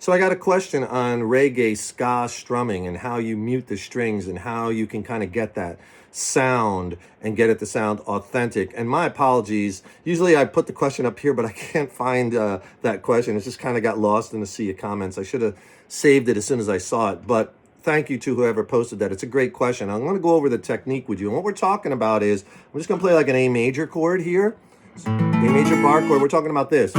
So I got a question on reggae ska strumming and how you mute the strings and how you can kind of get that sound and get it to sound authentic. And my apologies. Usually I put the question up here, but I can't find that question. It just kind of got lost in the sea of comments. I should have saved it as soon as I saw it. But thank you to whoever posted that. It's a great question. I'm going to go over the technique with you. And what we're talking about is, I'm just going to play like an A major chord here. A major bar chord. We're talking about this.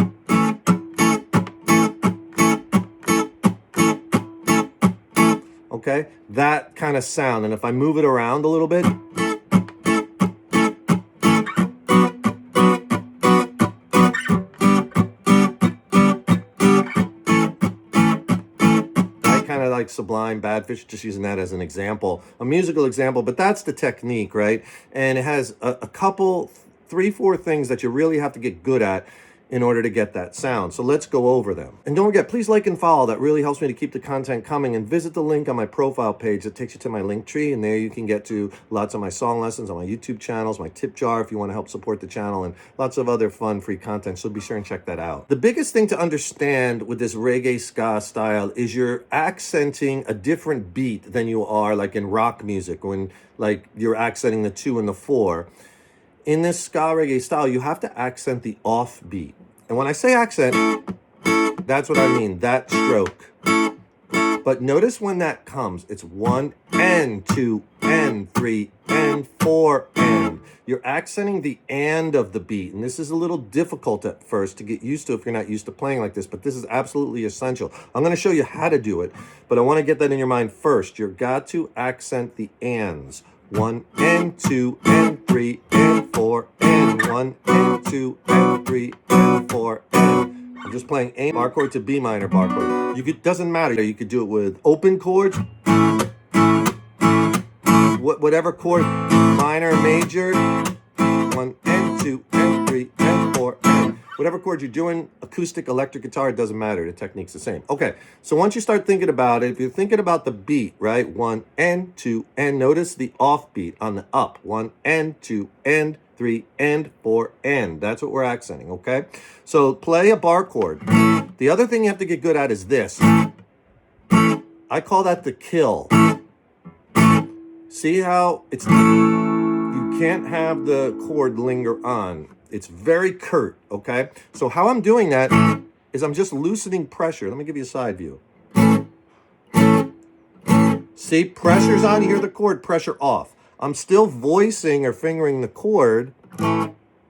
Okay, that kind of sound. And if I move it around a little bit, I kind of like Sublime Badfish, just using that as an example, a musical example, but that's the technique, right? And it has a couple, 3-4 things that you really have to get good at in order to get that sound. So let's go over them. And don't forget, please like and follow. That really helps me to keep the content coming. And visit the link on my profile page that takes you to my link tree. And there you can get to lots of my song lessons on my YouTube channels, my tip jar if you want to help support the channel, and lots of other fun free content. So be sure and check that out. The biggest thing to understand with this reggae ska style is you're accenting a different beat than you are like in rock music, when like you're accenting the 2 and the 4. In this ska reggae style, you have to accent the offbeat. And when I say accent, that's what I mean, that stroke. But notice when that comes, it's 1 and 2 and 3 and 4 and. You're accenting the and of the beat. And this is a little difficult at first to get used to if you're not used to playing like this, but this is absolutely essential. I'm going to show you how to do it, but I want to get that in your mind first. You've got to accent the ands. 1 and 2 and 3 and 4 and 1 and 2 and 3 and 4 and. I'm just playing A bar chord to B minor bar chord. Doesn't matter. You could do it with open chords, whatever chord, minor, major, 1 and 2 and 3 and 4 and. Whatever chord you're doing, acoustic, electric guitar, it doesn't matter. The technique's the same. Okay, so once you start thinking about it, if you're thinking about the beat, right? 1 and 2 and, notice the offbeat on the up. 1 and 2 and 3 and 4 and. That's what we're accenting, okay? So play a bar chord. The other thing you have to get good at is this. I call that the kill. See how it's, you can't have the chord linger on. It's very curt, okay? So how I'm doing that is I'm just loosening pressure. Let me give you a side view. See, pressure's on. You hear the chord, pressure off. I'm still voicing or fingering the chord. You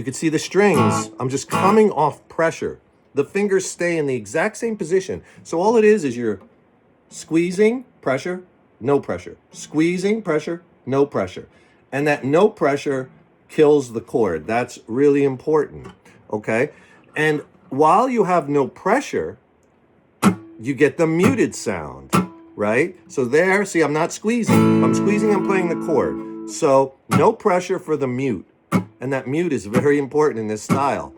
can see the strings. I'm just coming off pressure. The fingers stay in the exact same position. So all it is you're squeezing, pressure, no pressure. Squeezing, pressure, no pressure. And that no pressure kills the chord. That's really important, okay? And while you have no pressure, you get the muted sound, right? So there, see, I'm not squeezing. If I'm squeezing, I'm playing the chord. So no pressure for the mute. And that mute is very important in this style,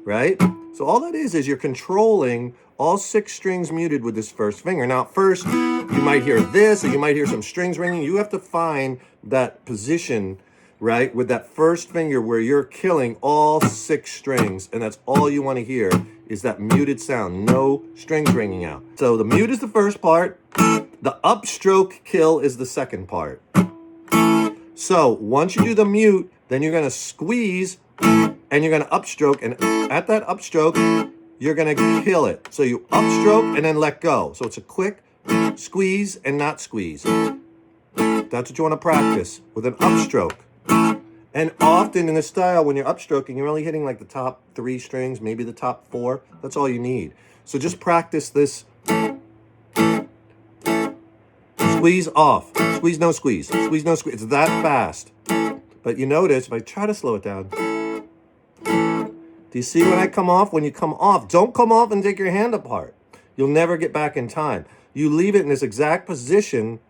right? So all that is you're controlling all 6 strings muted with this first finger. Now, first, you might hear this, or you might hear some strings ringing. You have to find that position, right, with that first finger where you're killing all 6 strings, and that's all you want to hear is that muted sound, no strings ringing out. So the mute is the first part, the upstroke kill is the second part. So once you do the mute, then you're going to squeeze and you're going to upstroke, and at that upstroke, you're going to kill it. So you upstroke and then let go. So it's a quick squeeze and not squeeze. That's what you want to practice with an upstroke. And often in this style, when you're upstroking, you're only hitting like the top 3 strings, maybe the top 4. That's all you need. So just practice this. Squeeze off. Squeeze, no squeeze. Squeeze, no squeeze. It's that fast. But you notice, if I try to slow it down, do you see when I come off? When you come off, don't come off and take your hand apart. You'll never get back in time. You leave it in this exact position,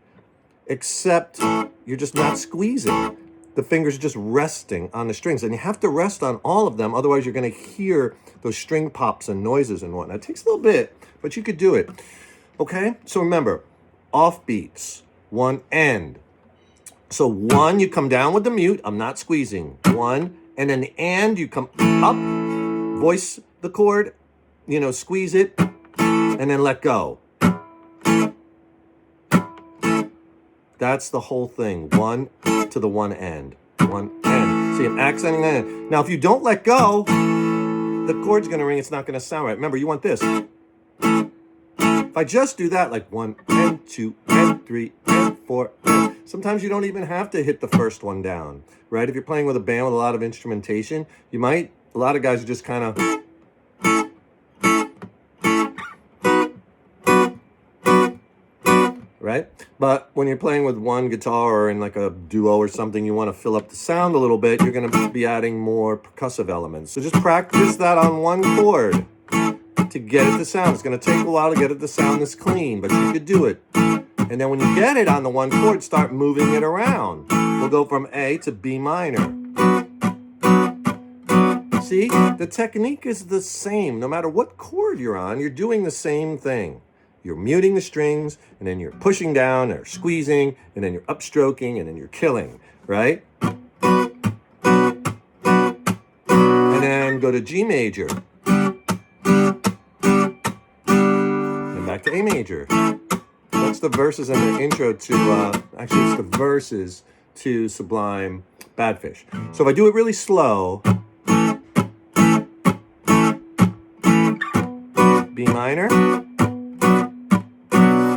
except you're just not squeezing. The fingers are just resting on the strings. And you have to rest on all of them, otherwise you're going to hear those string pops and noises and whatnot. It takes a little bit, but you could do it. Okay? So remember, offbeats, 1 and. So 1, you come down with the mute. I'm not squeezing. 1, and then the and, you come up, voice the chord, you know, squeeze it and then let go. That's the whole thing. One to the one end. One end. See, I'm accenting that end. Now, if you don't let go, the chord's going to ring. It's not going to sound right. Remember, you want this. If I just do that, like 1 and 2 and 3 and 4, and sometimes you don't even have to hit the first one down, right? If you're playing with a band with a lot of instrumentation, you might, a lot of guys are just kind of, right? But when you're playing with one guitar or in like a duo or something, you want to fill up the sound a little bit, you're going to be adding more percussive elements. So just practice that on one chord to get it to sound. It's going to take a while to get it to sound this clean, but you could do it. And then when you get it on the one chord, start moving it around. We'll go from A to B minor. See, the technique is the same. No matter what chord you're on, you're doing the same thing. You're muting the strings, and then you're pushing down, or squeezing, and then you're upstroking, and then you're killing, right? And then go to G major. And back to A major. That's the verses and the intro to, actually it's the verses to Sublime Badfish. So if I do it really slow, B minor,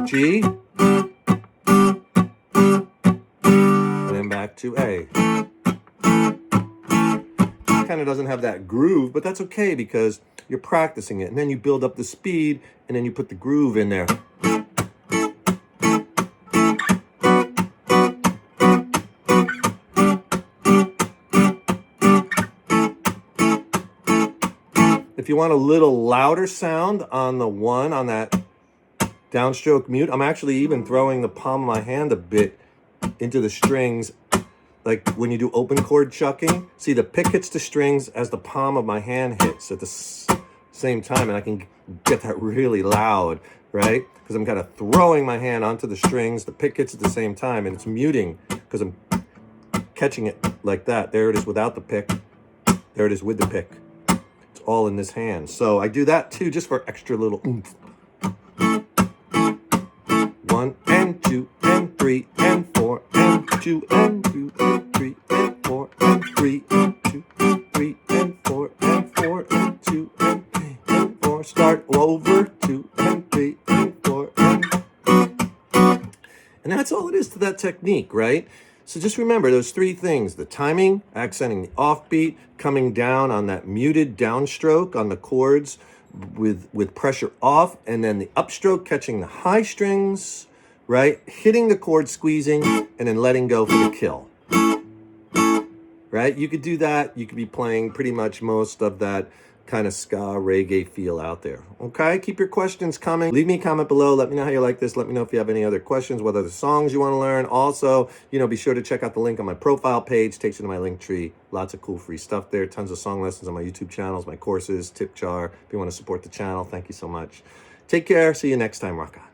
G, and then back to A. Kind of doesn't have that groove, but that's okay because you're practicing it. And then you build up the speed, and then you put the groove in there. If you want a little louder sound on the one, on that downstroke mute, I'm actually even throwing the palm of my hand a bit into the strings, like when you do open chord chucking. See, the pick hits the strings as the palm of my hand hits at the same time, and I can get that really loud, right? Because I'm kind of throwing my hand onto the strings, the pick hits at the same time, and it's muting because I'm catching it like that. There it is without the pick. There it is with the pick. It's all in this hand. So I do that too, just for extra little oomph. 1 and 2 and 3 and 4 and 2 and 2 and 3 and 4 and 3 and 2 and 3 and 4 and 4 and 2 and 3 and 4. Start over 2 and 3 and 4 and that's all it is to that technique, right? So just remember those three things: the timing, accenting the offbeat, coming down on that muted downstroke on the chords with pressure off, and then the upstroke catching the high strings, right? Hitting the chord, squeezing, and then letting go for the kill. Right? You could do that. You could be playing pretty much most of that kind of ska reggae feel out there. Okay? Keep your questions coming. Leave me a comment below. Let me know how you like this. Let me know if you have any other questions, what other songs you want to learn. Also, be sure to check out the link on my profile page. Takes you to my link tree. Lots of cool free stuff there. Tons of song lessons on my YouTube channels, my courses, tip jar. If you want to support the channel, thank you so much. Take care. See you next time. Rock on.